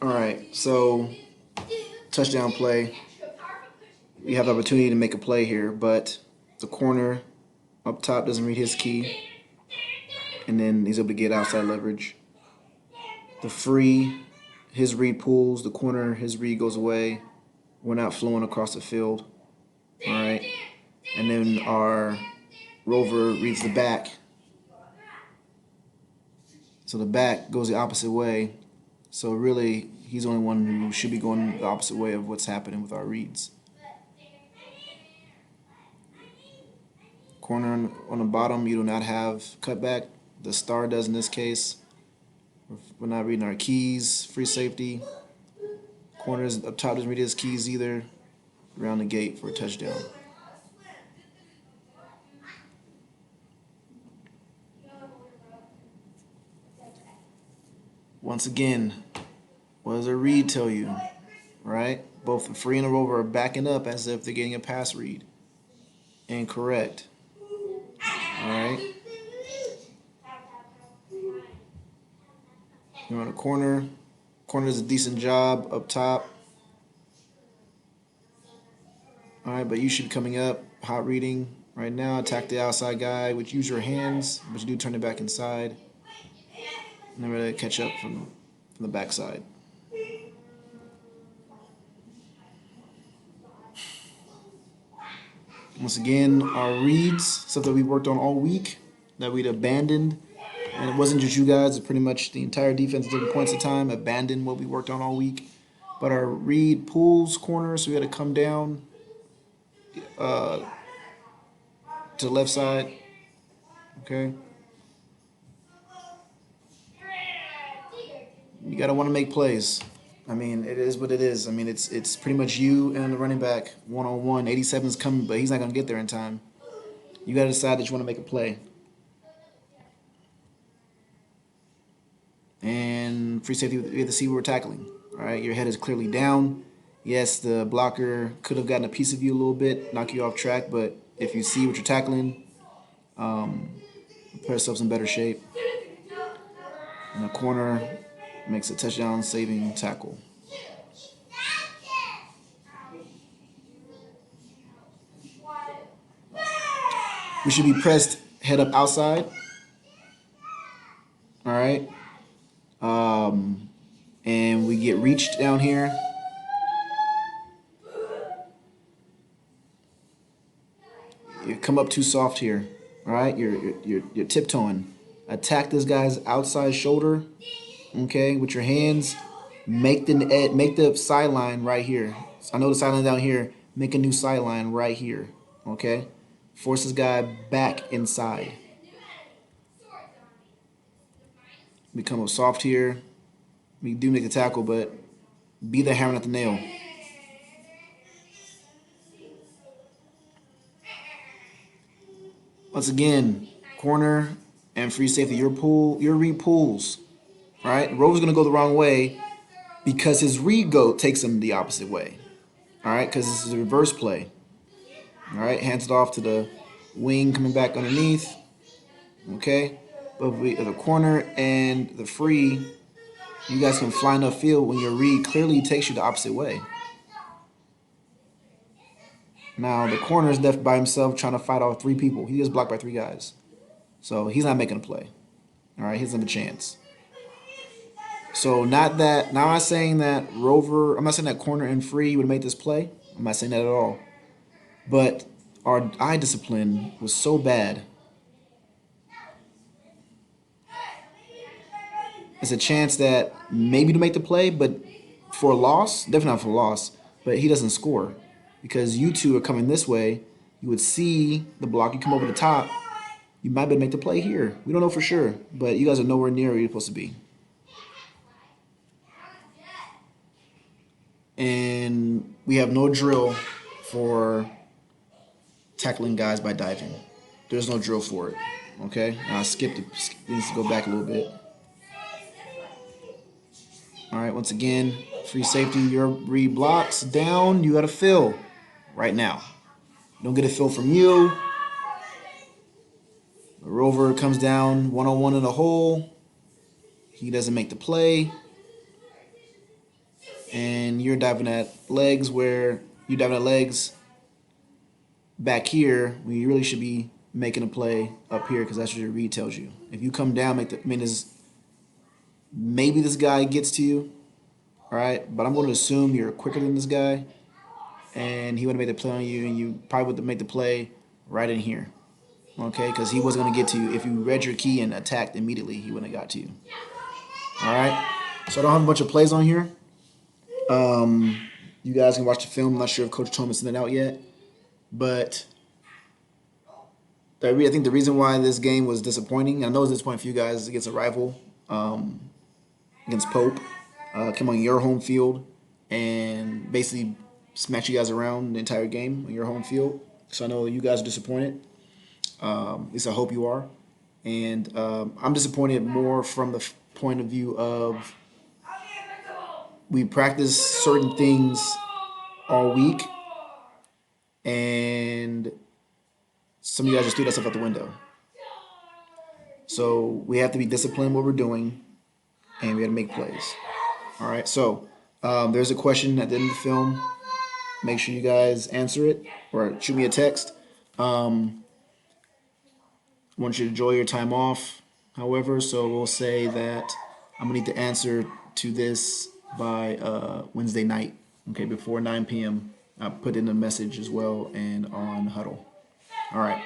All right, so touchdown play. You have the opportunity to make a play here, but the corner up top doesn't read his key, and then he's able to get outside leverage. The free, his read pulls. The corner, his read goes away. We're not flowing across the field. All right, and then our rover reads the back. So the back goes the opposite way. So really, he's the only one who should be going the opposite way of what's happening with our reads. Corner on the bottom, you do not have cutback. The star does in this case. We're not reading our keys. Free safety. Corners up top doesn't read his keys either. Around the gate for a touchdown. Once again, what does a read tell you? Right? Both the free and the rover are backing up as if they're getting a pass read. Incorrect. All right. You're on a corner. Corner does a decent job up top. All right, but you should be coming up, hot reading right now. Attack the outside guy, which use your hands, but you do turn it back inside. And then we're gonna catch up from the backside. Once again, our reads, stuff that we worked on all week, that we'd abandoned. And it wasn't just you guys, it's pretty much the entire defense at different points of time abandoned what we worked on all week. But our read pulls corners, so we had to come down to the left side. Okay. You gotta want to make plays. I mean, it is what it is. I mean, it's pretty much you and the running back one-on-one. 87 is coming, but he's not gonna get there in time. You gotta decide that you want to make a play. And free safety, we have to see what we're tackling. All right, your head is clearly down. Yes, the blocker could have gotten a piece of you a little bit, knock you off track, but if you see what you're tackling, put yourselves in better shape. And the corner makes a touchdown saving tackle. We should be pressed head up outside. All right. And we get reached down here. You come up too soft here. All right. You're tiptoeing. Attack this guy's outside shoulder. Okay, with your hands. Make the sideline right here. So I know the sideline down here. Make a new sideline right here. Okay. Force this guy back inside. We come up soft here. We do make the tackle, but be the hammer, not the nail. Once again, corner and free safety. Your read pulls. All right, Rover's gonna go the wrong way because his read takes him the opposite way. All right, because this is a reverse play. All right, hands it off to the wing coming back underneath. Okay, but the corner and the free, you guys can fly enough field when your read clearly takes you the opposite way. Now the corner is left by himself trying to fight off three people. He is blocked by three guys, so he's not making a play. All right, he doesn't have a chance. So not that. Now I'm not saying that Rover. I'm not saying that corner and free would have made this play. I'm not saying that at all. But our eye discipline was so bad. It's a chance that maybe to make the play, but for a loss, definitely not for a loss. But he doesn't score because you two are coming this way. You would see the block. You come over the top. You might be able to make the play here. We don't know for sure, but you guys are nowhere near where you're supposed to be. And we have no drill for tackling guys by diving. There's no drill for it. Okay? Now I skipped it. Needs to go back a little bit. All right, once again, free safety, your read blocks down. You got to fill right now. Don't get a fill from you. The rover comes down one-on-one in the hole. He doesn't make the play. and you're diving at legs where you diving at legs back here when you really should be making a play up here because that's what your read tells you. If you come down, maybe this guy gets to you, all right? But I'm going to assume you're quicker than this guy, and he would have made the play on you, and you probably would have made the play right in here, okay? Because he wasn't going to get to you. If you read your key and attacked immediately, he wouldn't have got to you, all right? So I don't have a bunch of plays on here. You guys can watch the film. I'm not sure if Coach Thomas sent it out yet, but I think the reason why this game was disappointing, I know it's disappointing for you guys against a rival, against Pope, came on your home field and basically smacked you guys around the entire game on your home field. So I know you guys are disappointed. At least I hope you are. And I'm disappointed more from the point of view of we practice certain things all week, and some of you guys just threw that stuff out the window. So we have to be disciplined what we're doing, and we got to make plays. All right. So there's a question at the end of the film. Make sure you guys answer it or shoot me a text. I want you to enjoy your time off. However, so we'll say that I'm gonna need the answer to this by Wednesday night. Okay, before 9 p.m. I put in a message as well and on Huddle. All right.